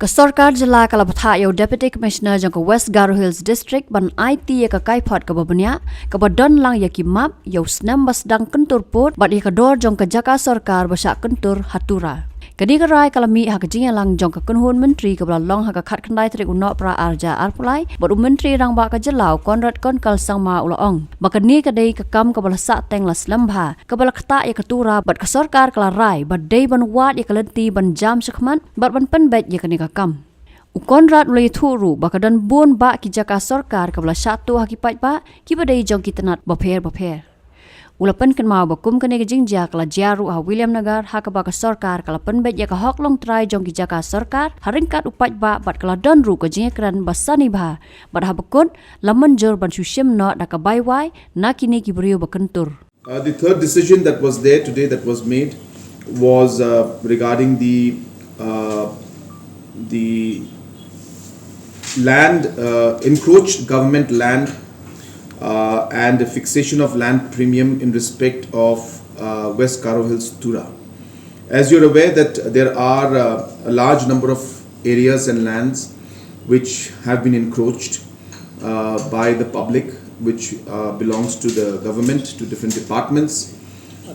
Sorkar Jylla Kalapathayo Deputy Commissioner Jaka West Garo Hills District ban IT ka Kaiphod ka babanya ka badon lang yakimap yaw snam basdang kentur pot bat yakador jong ka Jaka Sorkar basa kentur Tura. Kadi karai kalami ha kajing lang jong ka kunhun menteri ka long ha ka khat kandai trik unok pra arja arpulai bat menteri rang ba ka Jylla konrad kon kal sang ma ulaong bakani kadai ka kam ka balasa teng las lambha ka balakta ya ka Tura bat ka Sorkar kala rai bat dei ban wat ya kalenti ban jam sakman bat ban penbet ya kani ka kam Ukonrad mulai Tura bakadan bon ba ki Jaka Sorkar ka balasa tu ha ki Paidbah ki badai jong ki tenat baper Ulapan kan mau bakum kene ke jingja kala jaru ha William Nagar ha ka baka Sorkar kala penbet ya ka hok long try jong ki Jaka Sorkar haringkat Paidbah bat kala don ru ka jinga kran basani ba bat ha bakun laman jor ban sushim no da ka baiwai na kini ki brio bakentur. The third decision that was there today that was made was regarding the land encroached government land and the fixation of land premium in respect of West Garo Hills Tura. As you're aware that there are a large number of areas and lands which have been encroached by the public, which belongs to the government, to different departments,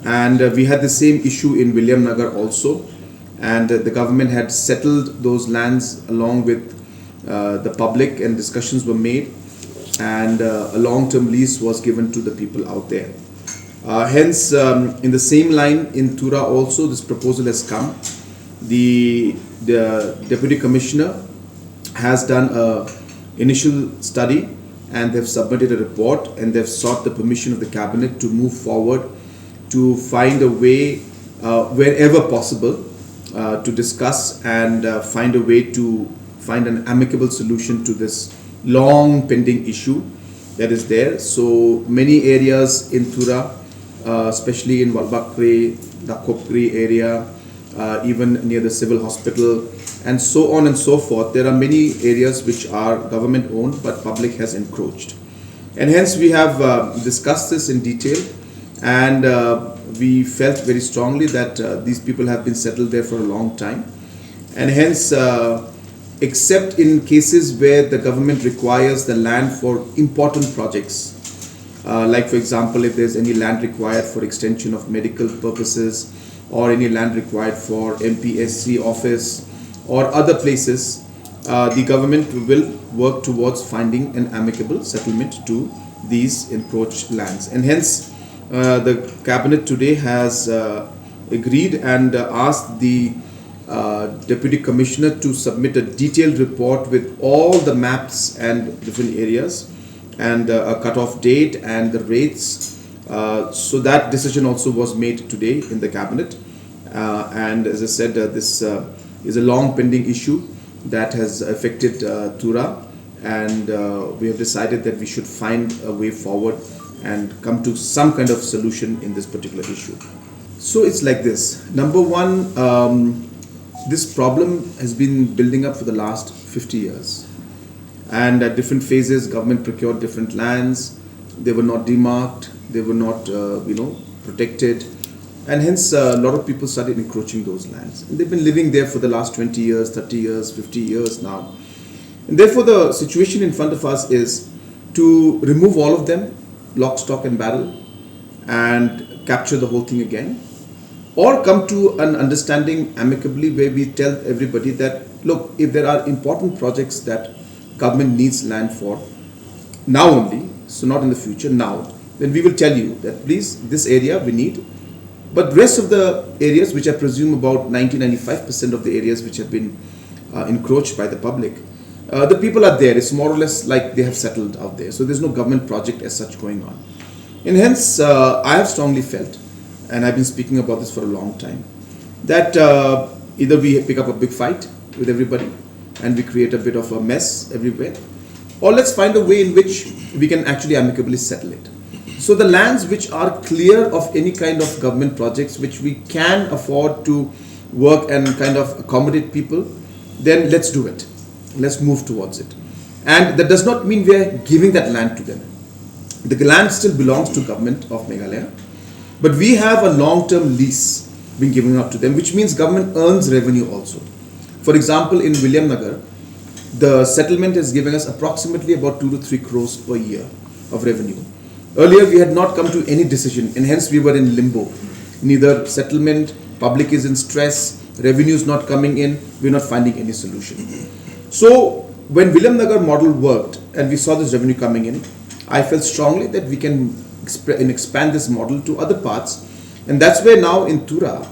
and we had the same issue in William Nagar also, and the government had settled those lands along with the public, and discussions were made, and a long-term lease was given to the people out there. Hence, in the same line in Tura also, this proposal has come. The Deputy Commissioner has done an initial study and they've submitted a report and they've sought the permission of the Cabinet to move forward to find a way wherever possible to discuss and find a way to find an amicable solution to this long pending issue that is there. So many areas in Tura, especially in Walbakri, the Kopri area, even near the civil hospital, and so on and so forth. There are many areas which are government owned but public has encroached. And hence we have discussed this in detail, and we felt very strongly that these people have been settled there for a long time. And hence, except in cases where the government requires the land for important projects, like for example, if there's any land required for extension of medical purposes or any land required for MPSC office or other places, the government will work towards finding an amicable settlement to these encroached lands. And hence, the Cabinet today has agreed and asked the Deputy Commissioner to submit a detailed report with all the maps and different areas and a cut-off date and the rates. So that decision also was made today in the Cabinet. And as I said, this is a long pending issue that has affected Tura, and we have decided that we should find a way forward and come to some kind of solution in this particular issue. So it's like this. Number one, this problem has been building up for the last 50 years. And at different phases, government procured different lands. They were not demarked. They were not, protected. And hence, a lot of people started encroaching those lands. And they've been living there for the last 20 years, 30 years, 50 years now. And therefore, the situation in front of us is to remove all of them, lock, stock and barrel, and capture the whole thing again. Or come to an understanding amicably where we tell everybody that, look, if there are important projects that government needs land for, now only, so not in the future, now, then we will tell you that please, this area we need. But rest of the areas, which I presume about 90-95% of the areas which have been encroached by the public, the people are there. It's more or less like they have settled out there. So there's no government project as such going on. And hence, I have strongly felt, and I've been speaking about this for a long time, that either we pick up a big fight with everybody and we create a bit of a mess everywhere, or let's find a way in which we can actually amicably settle it. So the lands which are clear of any kind of government projects which we can afford to work and kind of accommodate people, then let's do it. Let's move towards it. And that does not mean we are giving that land to them. The land still belongs to government of Meghalaya, but we have a long-term lease being given up to them, which means government earns revenue also. For example, in Williamnagar, the settlement is giving us approximately about 2 to 3 crores per year of revenue. Earlier, we had not come to any decision, and hence we were in limbo. Neither settlement, public is in stress, revenue is not coming in, we're not finding any solution. So, when Williamnagar model worked and we saw this revenue coming in, I felt strongly that we can expand this model to other parts. And that's where now in Tura,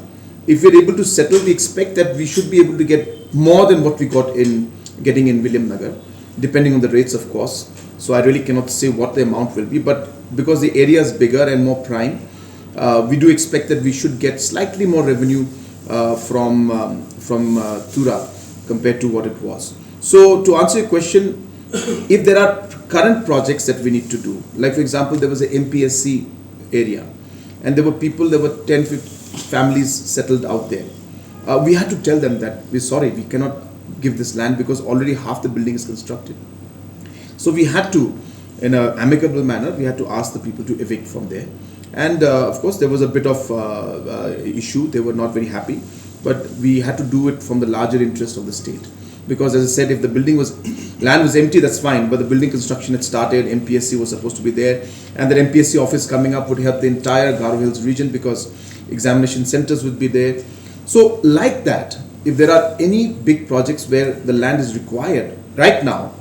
if we're able to settle, we expect that we should be able to get more than what we got in getting in Williamnagar, depending on the rates, of course. So I really cannot say what the amount will be, but because the area is bigger and more prime, we do expect that we should get slightly more revenue from Tura compared to what it was. So to answer your question, if there are current projects that we need to do, like for example, there was a MPSC area, and there were 10, 15 families settled out there. We had to tell them that we're sorry, we cannot give this land because already half the building is constructed. So we had to, in an amicable manner, we had to ask the people to evict from there. And of course, there was a bit of issue. They were not very happy, but we had to do it from the larger interest of the state. Because as I said, if the land was empty, that's fine, but the building construction had started, MPSC was supposed to be there, and that MPSC office coming up would help the entire Garo Hills region because examination centers would be there. So like that, if there are any big projects where the land is required right now,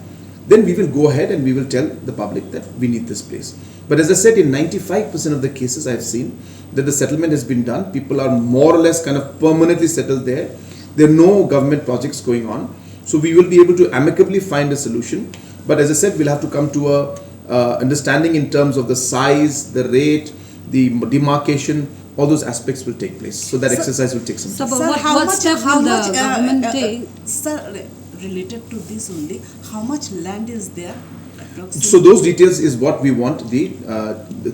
then we will go ahead and we will tell the public that we need this place. But as I said, in 95% of the cases I have seen that the settlement has been done, people are more or less kind of permanently settled there. There are no government projects going on. So we will be able to amicably find a solution. But as I said, we'll have to come to a understanding in terms of the size, the rate, the demarcation, all those aspects will take place. So that exercise will take some time. So, but what step will the government take? Sir, related to this only, how much land is there? So those details is what we want the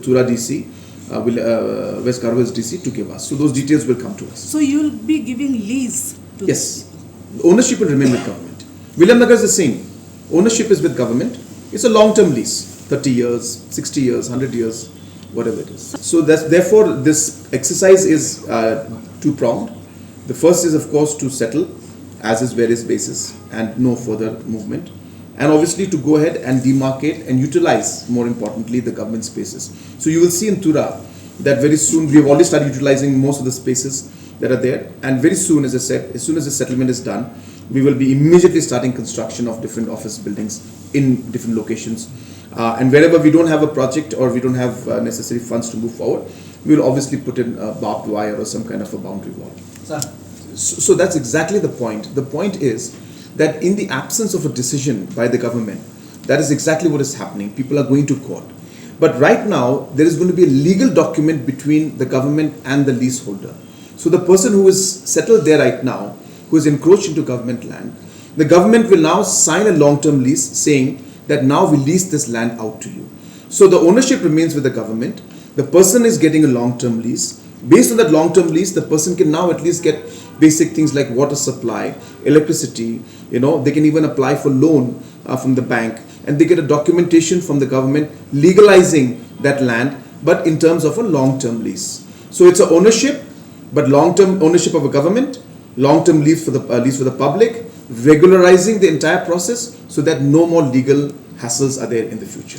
Tura DC, West Kyrwoh Hills DC to give us. So those details will come to us. So you will be giving lease to Yes. Ownership will remain with government. Williamnagar is the same. Ownership is with government. It's a long-term lease, 30 years, 60 years, 100 years, whatever it is. So therefore, this exercise is two-pronged. The first is, of course, to settle as is various basis and no further movement. And obviously to go ahead and demarcate and utilize, more importantly, the government spaces. So you will see in Tura that very soon, we have already started utilizing most of the spaces that are there. And very soon, as I said, as soon as the settlement is done, we will be immediately starting construction of different office buildings in different locations. And wherever we don't have a project or we don't have necessary funds to move forward, we will obviously put in a barbed wire or some kind of a boundary wall. So that's exactly the point. The point is that in the absence of a decision by the government, that is exactly what is happening. People are going to court. But right now, there is going to be a legal document between the government and the leaseholder. So the person who is settled there right now, who is encroached into government land, the government will now sign a long-term lease saying that now we lease this land out to you. So the ownership remains with the government. The person is getting a long-term lease. Based on that long-term lease, the person can now at least get basic things like water supply, electricity, they can even apply for loan from the bank, and they get a documentation from the government legalizing that land, but in terms of a long-term lease. So it's a ownership, but long-term ownership of a government, long-term lease for the public, regularizing the entire process so that no more legal hassles are there in the future.